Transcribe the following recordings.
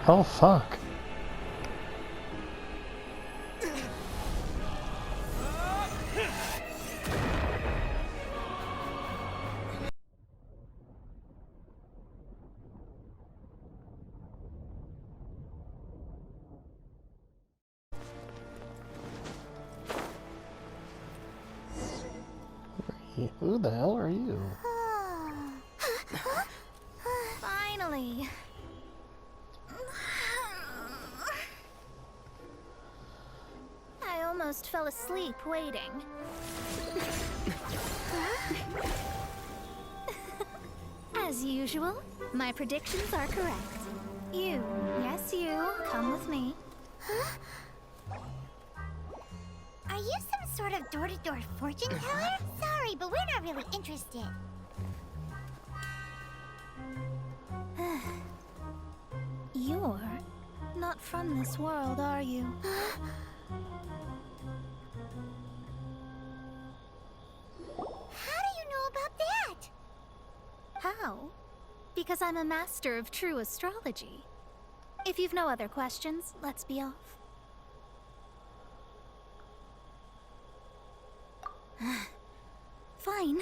Oh, fuck. Who the hell are you? Finally. I almost fell asleep waiting. As usual, my predictions are correct. You, yes you, come with me. Are you some sort of door-to-door fortune teller? Sorry, but we're not really interested. You're not from this world, are you? How do you know about that? How? Because I'm a master of true astrology. If you've no other questions, let's be off. Fine.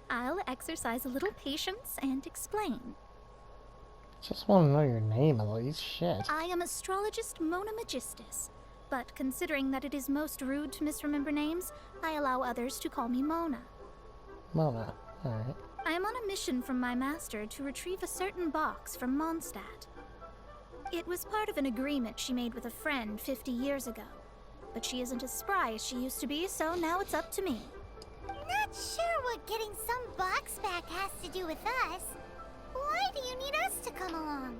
I'll exercise a little patience and explain. Just want to know your name at least. Shit. I am astrologist Mona Magistus, but considering that it is most rude to misremember names, I allow others to call me Mona. Mona. Alright. I am on a mission from my master to retrieve a certain box from Mondstadt. It was part of an agreement she made with a friend 50 years ago, but she isn't as spry as she used to be, so now it's up to me. Not sure what getting some box back has to do with us. Why do you need us to come along?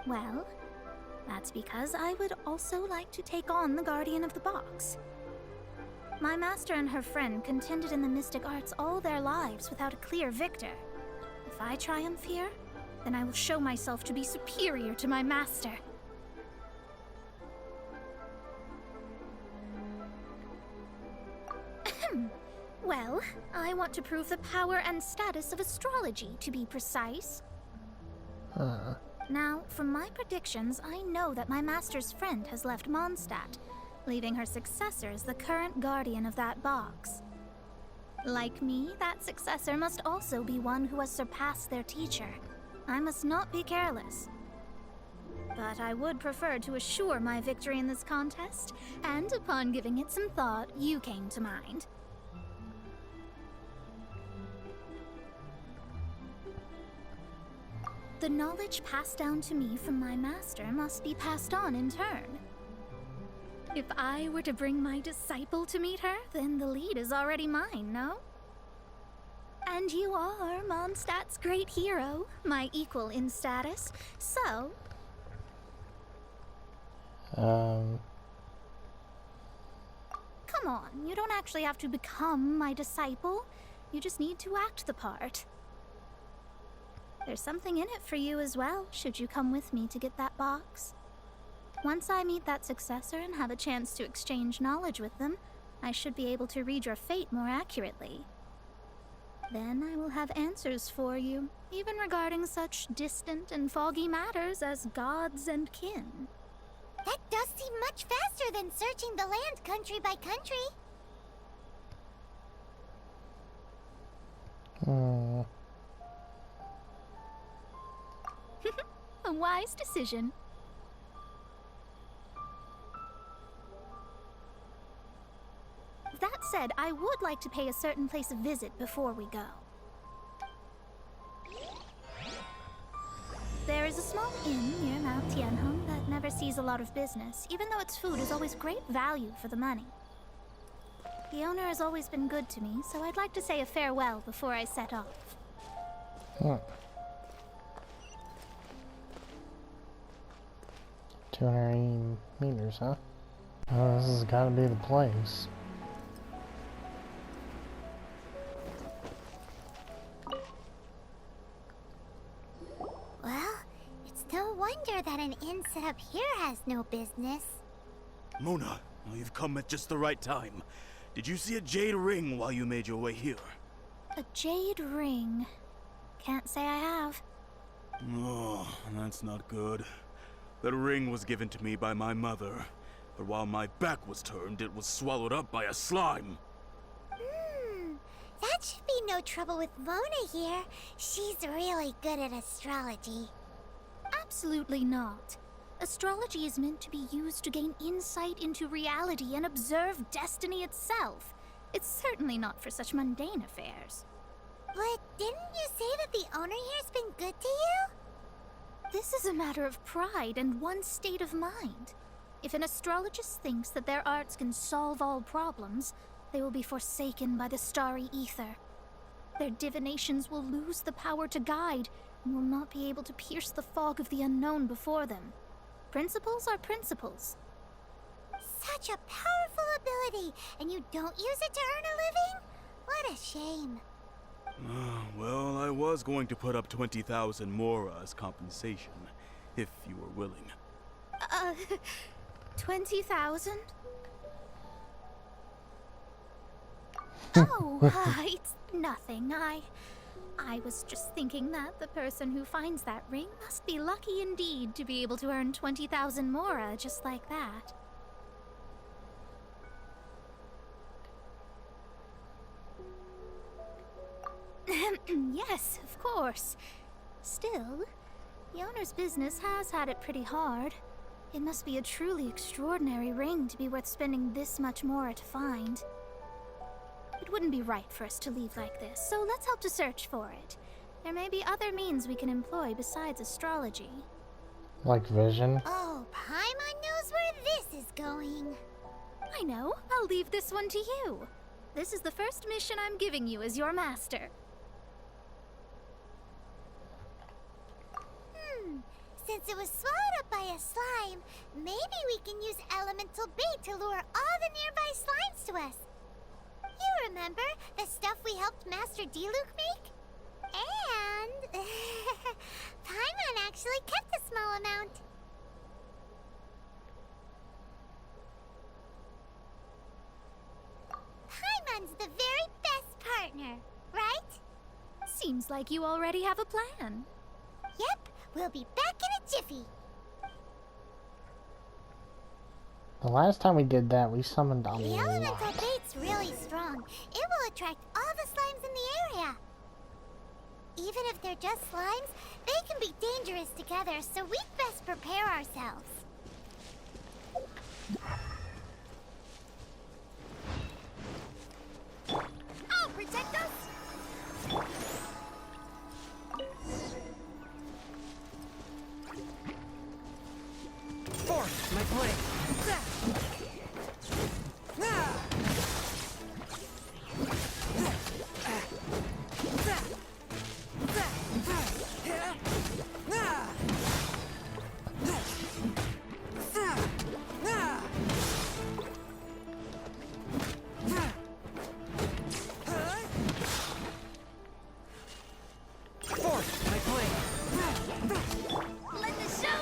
Well, that's because I would also like to take on the Guardian of the Box. My master and her friend contended in the mystic arts all their lives without a clear victor. If I triumph here, then I will show myself to be superior to my master. Well, I want to prove the power and status of astrology, to be precise. Now, from my predictions, I know that my master's friend has left Mondstadt, leaving her successor as the current guardian of that box. Like me, that successor must also be one who has surpassed their teacher. I must not be careless. But I would prefer to assure my victory in this contest, and upon giving it some thought, you came to mind. The knowledge passed down to me from my master must be passed on in turn. If I were to bring my disciple to meet her, then the lead is already mine, no? And you are Mondstadt's great hero, my equal in status, so... Um... Come on, you don't actually have to become my disciple. You just need to act the part. There's something in it for you as well, should you come with me to get that box. Once I meet that successor and have a chance to exchange knowledge with them, I should be able to read your fate more accurately. Then I will have answers for you, even regarding such distant and foggy matters as gods and kin. That does seem much faster than searching the land country by country. A wise decision. That said, I would like to pay a certain place a visit before we go. There is a small inn near Mount Tianheng that never sees a lot of business, even though its food is always great value for the money. The owner has always been good to me, so I'd like to say a farewell before I set off. 280 meters, huh? Oh, this has got to be the place. Well, it's no wonder that an inn set up here has no business. Mona, you've come at just the right time. Did you see a jade ring while you made your way here? A jade ring. Can't say I have. Oh, that's not good. The ring was given to me by my mother, but while my back was turned, it was swallowed up by a slime. That should be no trouble with Mona here. She's really good at astrology. Absolutely not. Astrology is meant to be used to gain insight into reality and observe destiny itself. It's certainly not for such mundane affairs. But didn't you say that the owner here's been good to you? This is a matter of pride and one's state of mind. If an astrologist thinks that their arts can solve all problems, they will be forsaken by the starry ether. Their divinations will lose the power to guide and will not be able to pierce the fog of the unknown before them. Principles are principles. Such a powerful ability, and you don't use it to earn a living? What a shame. Well, I was going to put up 20,000 Mora as compensation, if you were willing. 20,000? Oh, it's nothing. I was just thinking that the person who finds that ring must be lucky indeed to be able to earn 20,000 Mora just like that. Yes, of course. Still, the owner's business has had it pretty hard. It must be a truly extraordinary ring to be worth spending this much Mora to find. It wouldn't be right for us to leave like this, so let's help to search for it. There may be other means we can employ besides astrology. Like vision? Oh, Paimon knows where this is going. I know. I'll leave this one to you. This is the first mission I'm giving you as your master. Since it was swallowed up by a slime, maybe we can use elemental bait to lure all the nearby slimes to us. You remember the stuff we helped Master Diluc make? And Paimon actually kept a small amount. Paimon's the very best partner, right? Seems like you already have a plan. Yep, we'll be back in a jiffy. The last time we did that, we summoned a The lot. elemental bait's really strong. It will attract all the slimes in the area. Even if they're just slimes, they can be dangerous together, so we'd best prepare ourselves. I'll protect us! Force my blade! Force my blade! Let the show!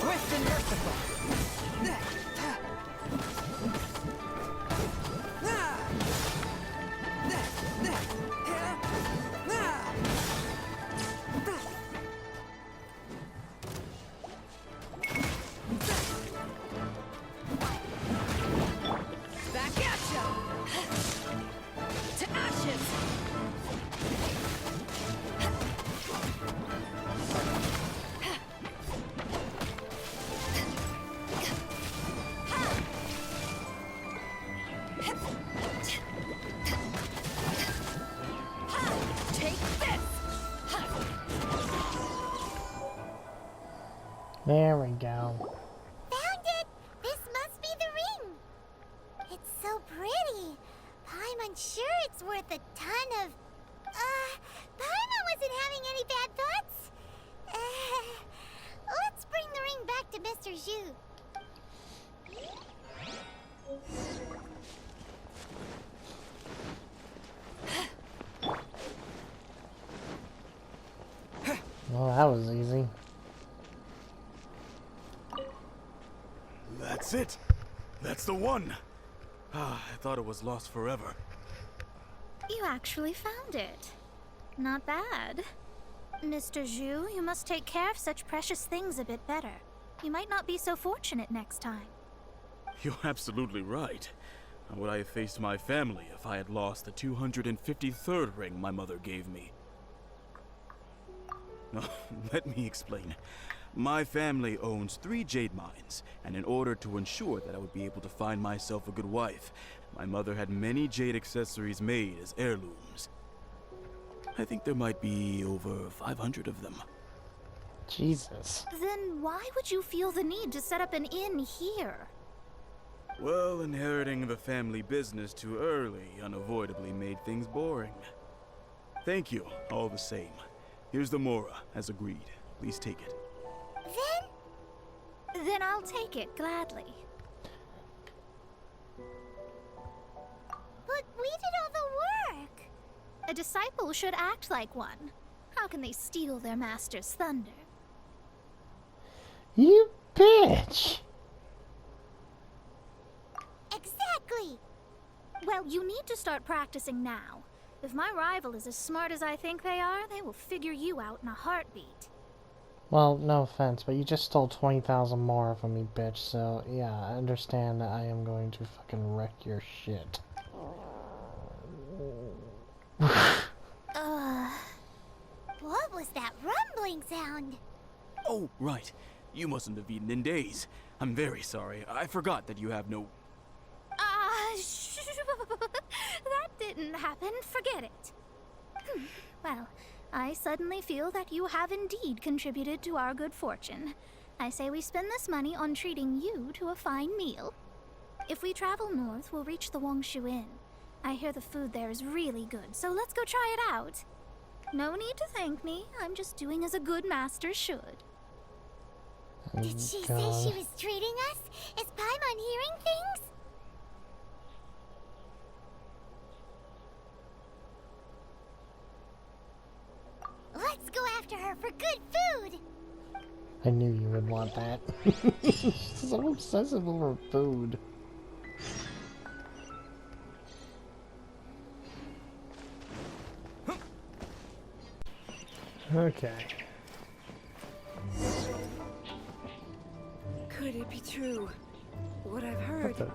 Swift and merciful! Back at ya! To ashes! Take this! There we go. Found it! This must be the ring! It's so pretty. Paimon's sure it's worth a ton of... Paimon wasn't having any bad thoughts? Let's bring the ring back to Mr. Zhu. Well, that was easy. That's it. That's the one. Ah, I thought it was lost forever. You actually found it. Not bad. Mr. Zhu, you must take care of such precious things a bit better. You might not be so fortunate next time. You're absolutely right. How would I have faced my family if I had lost the 253rd ring my mother gave me? No, let me explain. My family owns 3 jade mines, and in order to ensure that I would be able to find myself a good wife, my mother had many jade accessories made as heirlooms. I think there might be over 500 of them. Jesus. Then why would you feel the need to set up an inn here? Well, inheriting the family business too early unavoidably made things boring. Thank you, all the same. Here's the Mora, as agreed. Please take it. Then I'll take it gladly. But we did all the work. A disciple should act like one. How can they steal their master's thunder? You bitch! Exactly. Well, you need to start practicing now. If my rival is as smart as I think they are, they will figure you out in a heartbeat. Well, no offense, but you just stole 20,000 more from me, bitch, so yeah, I understand that I am going to fucking wreck your shit. What was that rumbling sound? Oh, right. You mustn't have eaten in days. I'm very sorry. I forgot that you have no... That didn't happen. Forget it. Well, I suddenly feel that you have indeed contributed to our good fortune. I say we spend this money on treating you to a fine meal. If we travel north, we'll reach the Wongshu Inn. I hear the food there is really good, so let's go try it out. No need to thank me. I'm just doing as a good master should. Did she say she was treating us? Is Paimon hearing things? Let's go after her for good food! I knew you would want that. So obsessive over food. Okay. Could it be true? What I've heard.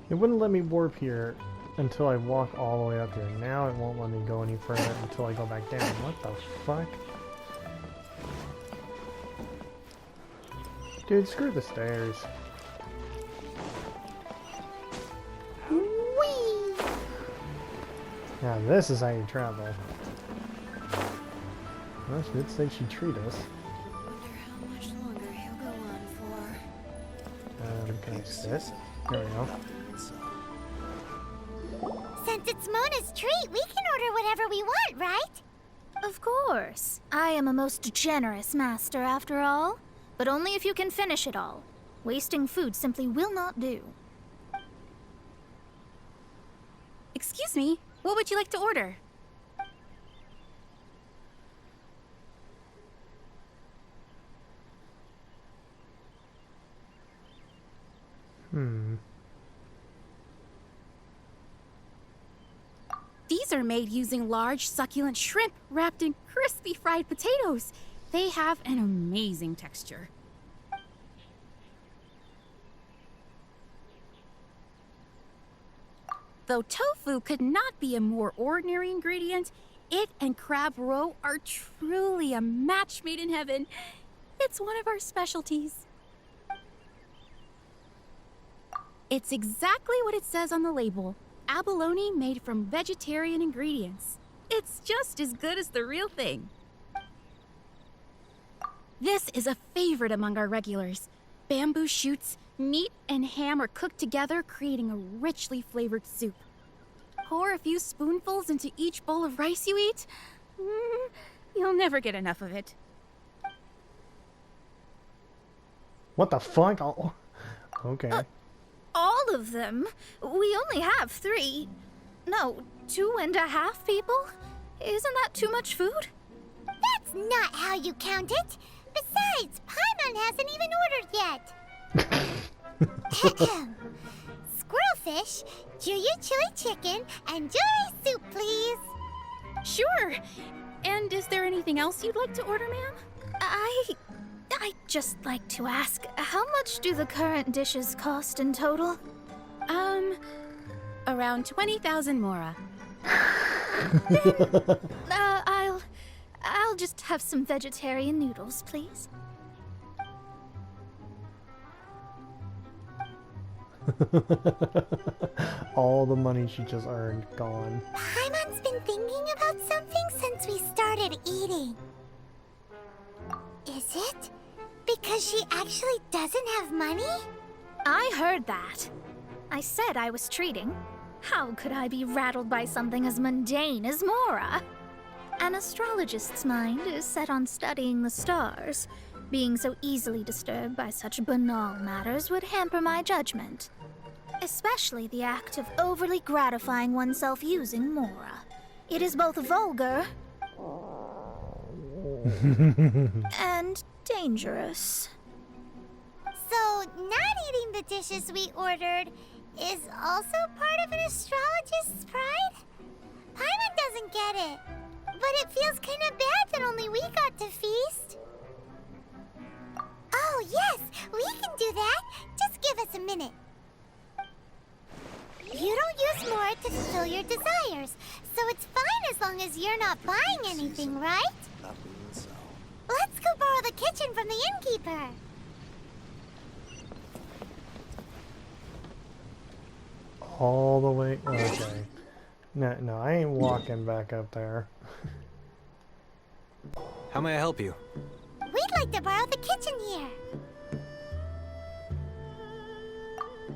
It wouldn't let me warp here until I walk all the way up here. Now it won't let me go any further until I go back down. What the fuck? Dude, screw the stairs. Whee! Now this is how you travel. Well, she did say she'd treat us. Wonder how much longer he'll go on for. Can I sit? There we go. Since it's Mona's treat, we can order whatever we want, right? Of course. I am a most generous master, after all. But only if you can finish it all. Wasting food simply will not do. Excuse me, what would you like to order? These are made using large, succulent shrimp wrapped in crispy fried potatoes. They have an amazing texture. Though tofu could not be a more ordinary ingredient, it and crab roe are truly a match made in heaven. It's one of our specialties. It's exactly what it says on the label. Abalone made from vegetarian ingredients. It's just as good as the real thing. This is a favorite among our regulars. Bamboo shoots, meat, and ham are cooked together, creating a richly flavored soup. Pour a few spoonfuls into each bowl of rice you eat. You'll never get enough of it. What the fuck? Oh, okay. All of them? We only have 3. No, 2.5 people? Isn't that too much food? That's not how you count it. Besides, Paimon hasn't even ordered yet. Squirrelfish, Juyu chili chicken, and jewelry soup, please. Sure. And is there anything else you'd like to order, ma'am? I'd just like to ask, how much do the current dishes cost in total? Around 20,000 mora. I'll just have some vegetarian noodles, please. All the money she just earned gone. Paimon's been thinking about something since we started eating. Is it because she actually doesn't have money? I heard that. I said I was treating. How could I be rattled by something as mundane as Mora? An astrologist's mind is set on studying the stars. Being so easily disturbed by such banal matters would hamper my judgment. Especially the act of overly gratifying oneself using Mora. It is both vulgar and dangerous. So, not eating the dishes we ordered is also part of an astrologist's pride? Paimon doesn't get it, but it feels kind of bad that only we got to feast. Oh, yes, we can do that. Just give us a minute. You don't use more to fulfill your desires, so it's fine as long as you're not buying anything, right? Let's go borrow the kitchen from the innkeeper. All the way. Okay. No, I ain't walking back up there. How may I help you? We'd like to borrow the kitchen here.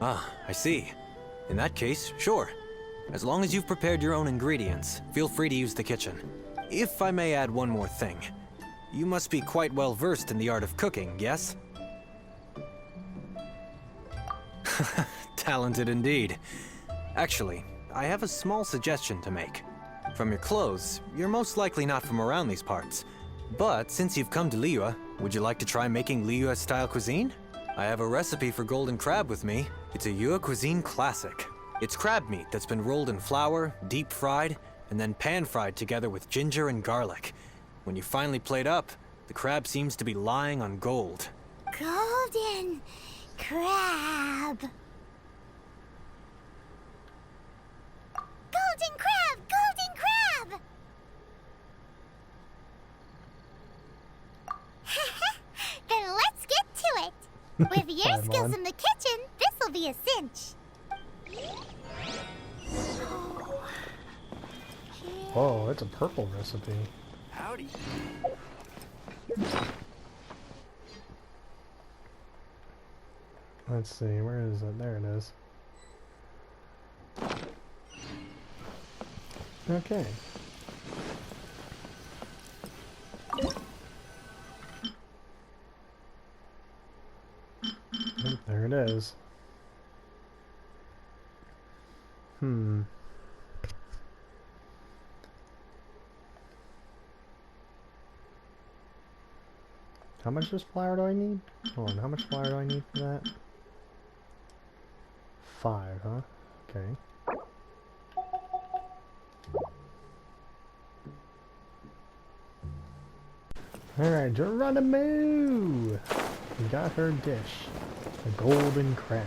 Ah, I see. In that case, sure. As long as you've prepared your own ingredients, feel free to use the kitchen. If I may add one more thing. You must be quite well versed in the art of cooking, yes? Talented indeed. Actually, I have a small suggestion to make. From your clothes, you're most likely not from around these parts. But since you've come to Liyue, would you like to try making Liyue-style cuisine? I have a recipe for golden crab with me. It's a Yue cuisine classic. It's crab meat that's been rolled in flour, deep fried, and then pan fried together with ginger and garlic. When you finally plate up, the crab seems to be lying on gold. Golden crab. Golden crab! Golden crab! Then let's get to it. With your Come skills on. in the kitchen, this'll be a cinch. Whoa, it's a purple recipe. Howdy. Let's see, where is it? There it is. Okay. Yep, there it is. How much this flour do I need? Hold on, how much flour do I need for that? 5, huh? Okay. Alright, Geronimo! We got her dish. The golden crab.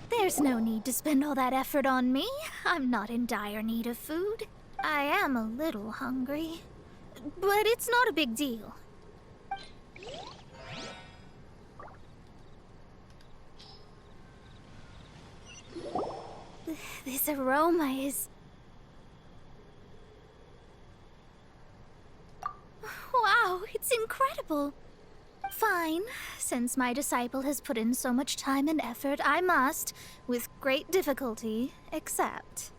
There's no need to spend all that effort on me. I'm not in dire need of food. I am a little hungry, but it's not a big deal. This aroma is... Wow, it's incredible. Fine. Since my disciple has put in so much time and effort, I must, with great difficulty, accept.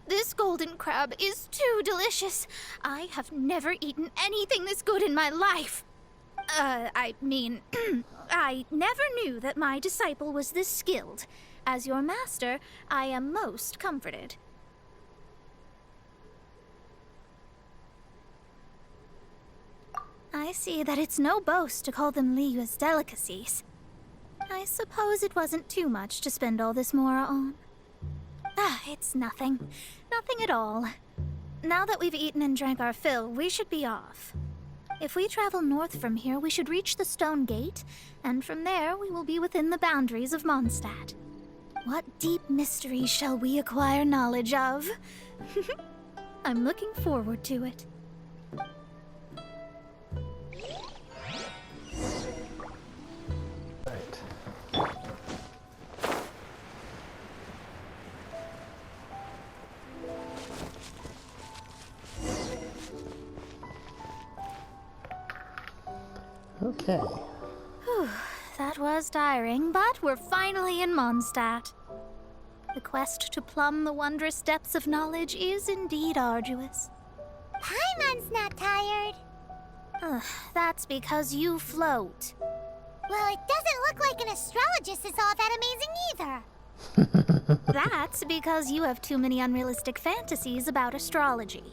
This golden crab is too delicious. I have never eaten anything this good in my life. I mean, I never knew that my disciple was this skilled. As your master, I am most comforted. I see that it's no boast to call them Liyue's delicacies. I suppose it wasn't too much to spend all this mora on. It's nothing. Nothing at all. Now that we've eaten and drank our fill, we should be off. If we travel north from here, we should reach the Stone Gate, and from there we will be within the boundaries of Mondstadt. What deep mysteries shall we acquire knowledge of? I'm looking forward to it. Okay. Whew, that was tiring, but we're finally in Mondstadt. The quest to plumb the wondrous depths of knowledge is indeed arduous. Paimon's not tired. That's because you float. Well, it doesn't look like an astrologist is all that amazing either. That's because you have too many unrealistic fantasies about astrology.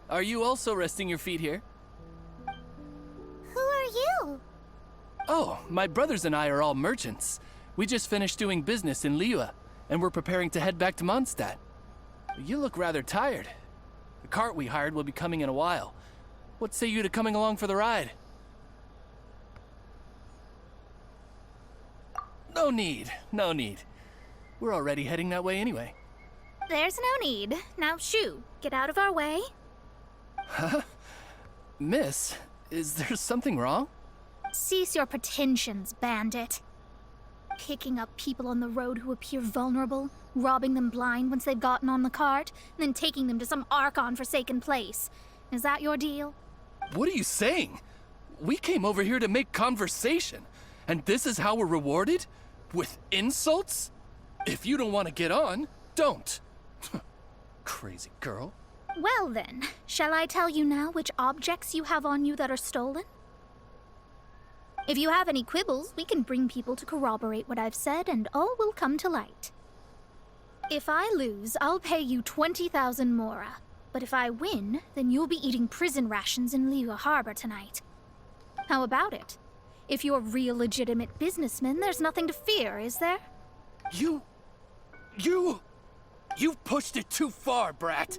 Are you also resting your feet here? Who are you? Oh, my brothers and I are all merchants. We just finished doing business in Liyue, and we're preparing to head back to Mondstadt. You look rather tired. The cart we hired will be coming in a while. What say you to coming along for the ride? No need, no need. We're already heading that way anyway. There's no need. Now shoo, get out of our way. Huh? Miss, is there something wrong? Cease your pretensions, bandit. Picking up people on the road who appear vulnerable, robbing them blind once they've gotten on the cart, and then taking them to some Archon-forsaken place. Is that your deal? What are you saying? We came over here to make conversation, and this is how we're rewarded? With insults? If you don't want to get on, don't. Crazy girl. Well then, shall I tell you now which objects you have on you that are stolen? If you have any quibbles, we can bring people to corroborate what I've said, and all will come to light. If I lose, I'll pay you 20,000 mora. But if I win, then you'll be eating prison rations in Liyue Harbor tonight. How about it? If you're real legitimate businessmen, there's nothing to fear, is there? You've pushed it too far, brat.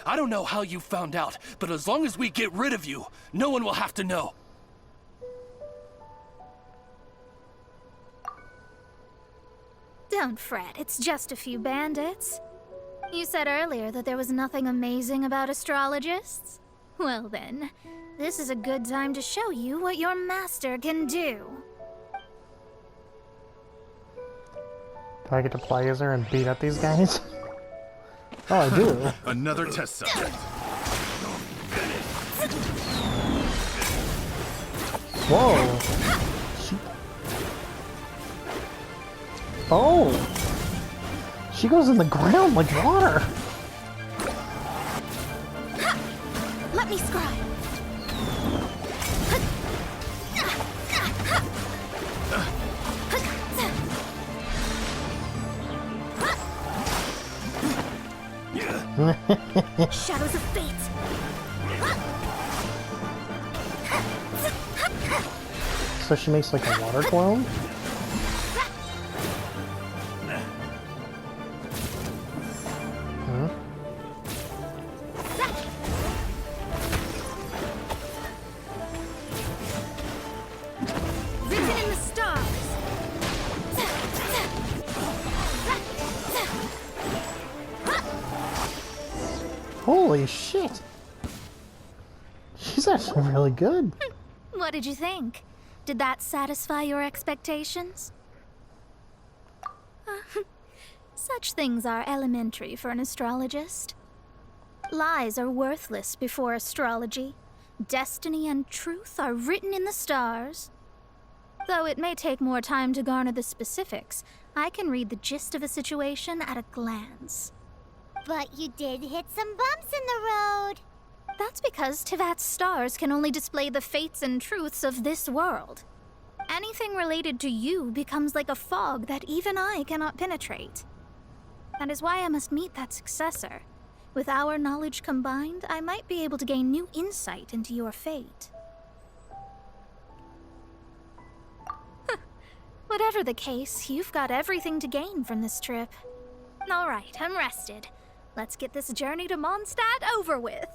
I don't know how you found out, but as long as we get rid of you, no one will have to know. Don't fret, it's just a few bandits. You said earlier that there was nothing amazing about astrologists? Well then, this is a good time to show you what your master can do. Do I get to play as her and beat up these guys? Oh, I do. Another test subject. Whoa. Oh! She goes in the ground like water! Let me scribe. Shadows of fate. So she makes like a water clone? Written in the stars. Holy shit! She's actually really good. What did you think? Did that satisfy your expectations? Such things are elementary for an astrologist. Lies are worthless before astrology. Destiny and truth are written in the stars. Though it may take more time to garner the specifics, I can read the gist of a situation at a glance. But you did hit some bumps in the road. That's because Tivat's stars can only display the fates and truths of this world. Anything related to you becomes like a fog that even I cannot penetrate. That is why I must meet that successor. With our knowledge combined, I might be able to gain new insight into your fate. Whatever the case, you've got everything to gain from this trip. Alright, I'm rested. Let's get this journey to Mondstadt over with.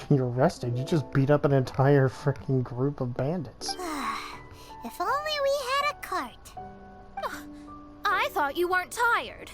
You're rested. You just beat up an entire freaking group of bandits. If only we had a cart. I thought you weren't tired.